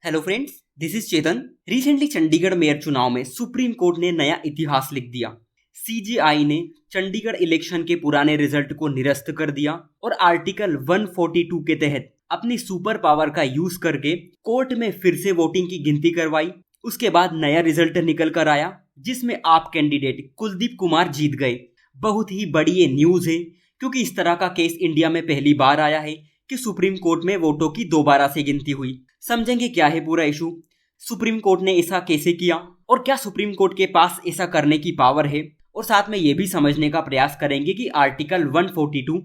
Hello friends, this is Chetan. Recently Chandigarh mayor चुनाव में supreme court ने नया इतिहास लिख दिया। सीजेआई ने चंडीगढ़ इलेक्शन के पुराने रिजल्ट को निरस्त कर दिया और आर्टिकल 142 के तहत अपनी सुपर पावर का यूज करके कोर्ट में फिर से वोटिंग की गिनती करवाई। उसके बाद नया रिजल्ट निकल कर आया जिसमें आप कैंडिडेट कुलदीप कुमार जीत गए। बहुत ही बड़ी ये न्यूज है क्योंकि इस तरह का केस इंडिया में पहली बार आया है कि सुप्रीम कोर्ट में वोटों की दोबारा से गिनती हुई। समझेंगे क्या है पूरा इशू, सुप्रीम कोर्ट ने ऐसा कैसे किया और क्या सुप्रीम कोर्ट के पास ऐसा करने की पावर है, और साथ में ये भी समझने का प्रयास करेंगे कि आर्टिकल 142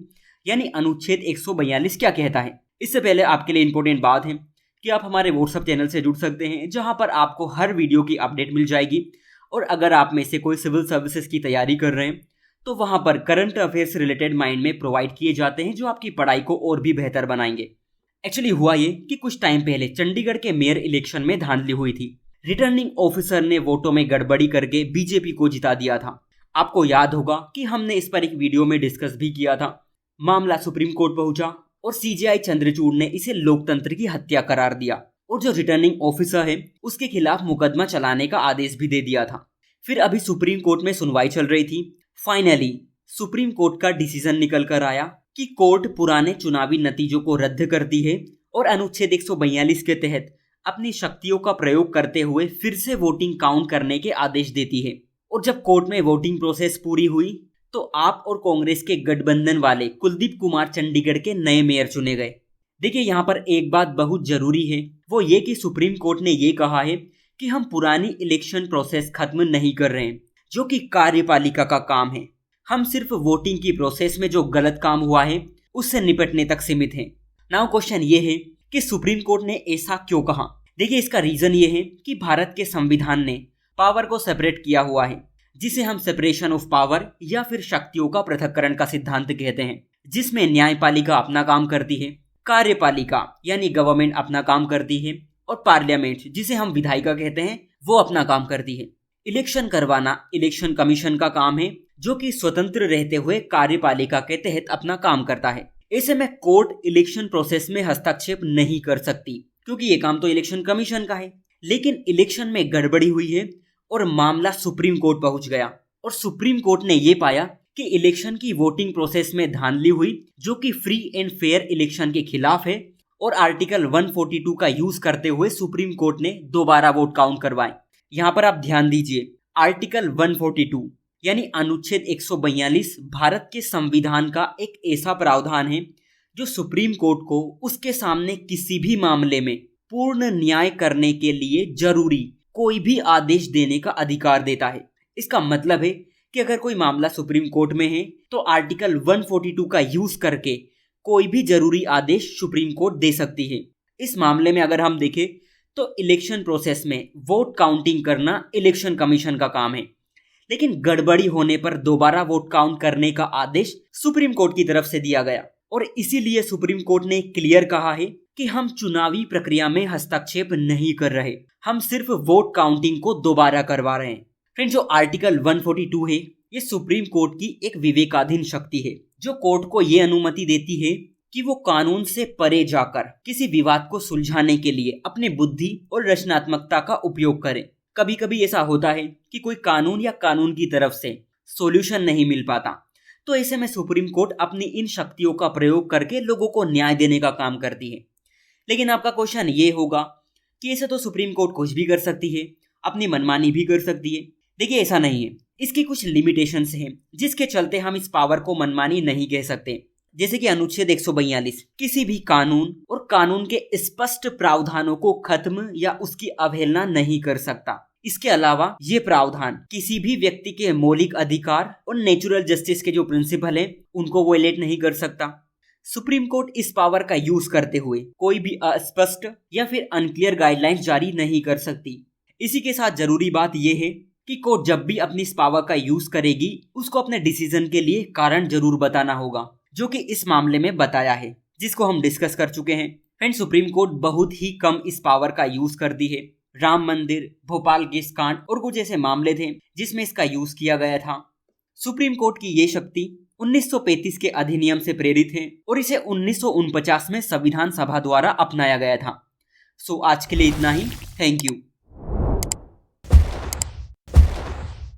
यानी अनुच्छेद 142 क्या कहता है। इससे पहले आपके लिए इंपॉर्टेंट बात है कि आप हमारे व्हाट्सएप चैनल से जुड़ सकते हैं जहां पर आपको हर वीडियो की अपडेट मिल जाएगी। और अगर आप में से कोई सिविल सर्विसेज की तैयारी कर रहे हैं तो वहां पर करंट अफेयर्स रिलेटेड माइंड में प्रोवाइड किए जाते हैं जो आपकी पढ़ाई को और भी बेहतर बनाएंगे। एक्चुअली हुआ ये कि कुछ टाइम पहले चंडीगढ़ के मेयर इलेक्शन में धांधली हुई थी। रिटर्निंग ऑफिसर ने वोटों में गड़बड़ी करके बीजेपी को जिता दिया था। आपको याद होगा कि हमने इस पर एक वीडियो में डिस्कस भी किया था। मामला सुप्रीम कोर्ट पहुंचा और सीजेआई चंद्रचूड़ ने इसे लोकतंत्र की हत्या करार दिया और जो रिटर्निंग ऑफिसर है उसके खिलाफ मुकदमा चलाने का आदेश भी दे दिया था। फिर अभी सुप्रीम कोर्ट में सुनवाई चल रही थी। फाइनली सुप्रीम कोर्ट का डिसीजन निकल कर आया कि कोर्ट पुराने चुनावी नतीजों को रद्द करती है और अनुच्छेद 142 के तहत अपनी शक्तियों का प्रयोग करते हुए फिर से वोटिंग काउंट करने के आदेश देती है। और जब कोर्ट में वोटिंग प्रोसेस पूरी हुई तो आप और कांग्रेस के गठबंधन वाले कुलदीप कुमार चंडीगढ़ के नए मेयर चुने गए। देखिए, यहाँ पर एक बात बहुत जरूरी है, वो ये कि सुप्रीम कोर्ट ने ये कहा है कि हम पुरानी इलेक्शन प्रोसेस खत्म नहीं कर रहे हैं जो कि कार्यपालिका का काम है। हम सिर्फ वोटिंग की प्रोसेस में जो गलत काम हुआ है उससे निपटने तक सीमित हैं। नाउ क्वेश्चन ये है कि सुप्रीम कोर्ट ने ऐसा क्यों कहा। देखिए, इसका रीजन ये है कि भारत के संविधान ने पावर को सेपरेट किया हुआ है जिसे हम सेपरेशन ऑफ पावर या फिर शक्तियों का पृथक्करण का सिद्धांत कहते हैं, जिसमें न्यायपालिका अपना काम करती है, कार्यपालिका यानी गवर्नमेंट अपना काम करती है और पार्लियामेंट जिसे हम विधायिका कहते हैं वो अपना काम करती है। इलेक्शन करवाना इलेक्शन कमीशन का काम है जो कि स्वतंत्र रहते हुए कार्यपालिका के तहत अपना काम करता है। ऐसे में कोर्ट इलेक्शन प्रोसेस में हस्तक्षेप नहीं कर सकती क्योंकि ये काम तो इलेक्शन कमीशन का है। लेकिन इलेक्शन में गड़बड़ी हुई है और मामला सुप्रीम कोर्ट पहुंच गया और सुप्रीम कोर्ट ने ये पाया कि इलेक्शन की वोटिंग प्रोसेस में धांधली हुई जो कि फ्री एंड फेयर इलेक्शन के खिलाफ है और आर्टिकल 142 का यूज करते हुए सुप्रीम कोर्ट ने दोबारा वोट काउंट करवाए। यहाँ पर आप ध्यान दीजिए, आर्टिकल 142 यानी अनुच्छेद 142 भारत के संविधान का एक ऐसा प्रावधान है जो सुप्रीम कोर्ट को उसके सामने किसी भी मामले में पूर्ण न्याय करने के लिए जरूरी कोई भी आदेश देने का अधिकार देता है। इसका मतलब है कि अगर कोई मामला सुप्रीम कोर्ट में है तो आर्टिकल 142 का यूज करके कोई भी जरूरी आदेश सुप्रीम कोर्ट दे सकती है। इस मामले में अगर हम देखें तो इलेक्शन प्रोसेस में वोट काउंटिंग करना इलेक्शन कमीशन का काम है, लेकिन गड़बड़ी होने पर दोबारा वोट काउंट करने का आदेश सुप्रीम कोर्ट की तरफ से दिया गया और इसीलिए सुप्रीम कोर्ट ने क्लियर कहा है कि हम चुनावी प्रक्रिया में हस्तक्षेप नहीं कर रहे, हम सिर्फ वोट काउंटिंग को दोबारा करवा रहे हैं। फ्रेंड्स, जो आर्टिकल 142 है ये सुप्रीम कोर्ट की एक विवेकाधीन शक्ति है जो कोर्ट को ये अनुमति देती है कि वो कानून से परे जाकर किसी विवाद को सुलझाने के लिए अपने बुद्धि और रचनात्मकता का उपयोग करे। कभी कभी ऐसा होता है कि कोई कानून या कानून की तरफ से सॉल्यूशन नहीं मिल पाता, तो ऐसे में सुप्रीम कोर्ट अपनी इन शक्तियों का प्रयोग करके लोगों को न्याय देने का काम करती है। लेकिन आपका क्वेश्चन ये होगा कि ऐसे तो सुप्रीम कोर्ट कुछ भी कर सकती है, अपनी मनमानी भी कर सकती है। देखिए, ऐसा नहीं है, इसकी कुछ लिमिटेशंस हैं जिसके चलते हम इस पावर को मनमानी नहीं कह सकते। जैसे कि अनुच्छेद 142 किसी भी कानून और कानून के स्पष्ट प्रावधानों को खत्म या उसकी अवहेलना नहीं कर सकता। इसके अलावा ये प्रावधान किसी भी व्यक्ति के मौलिक अधिकार और नेचुरल जस्टिस के जो प्रिंसिपल है उनको वोलेट नहीं कर सकता। सुप्रीम कोर्ट इस पावर का यूज करते हुए कोई भी अस्पष्ट या फिर अनक्लियर गाइडलाइंस जारी नहीं कर सकती। इसी के साथ जरूरी बात यह है कि कोर्ट जब भी अपनी इस पावर का यूज करेगी उसको अपने डिसीजन के लिए कारण जरूर बताना होगा, जो कि इस मामले में बताया है जिसको हम डिस्कस कर चुके हैं। फ्रेंड, सुप्रीम कोर्ट बहुत ही कम इस पावर का यूज करती है। राम मंदिर, भोपाल गैस कांड और कुछ ऐसे मामले थे जिसमें इसका यूज किया गया था। सुप्रीम कोर्ट की ये शक्ति 1935 के अधिनियम से प्रेरित है और इसे 1949 में संविधान सभा द्वारा अपनाया गया था। सो आज के लिए इतना ही। Thank you.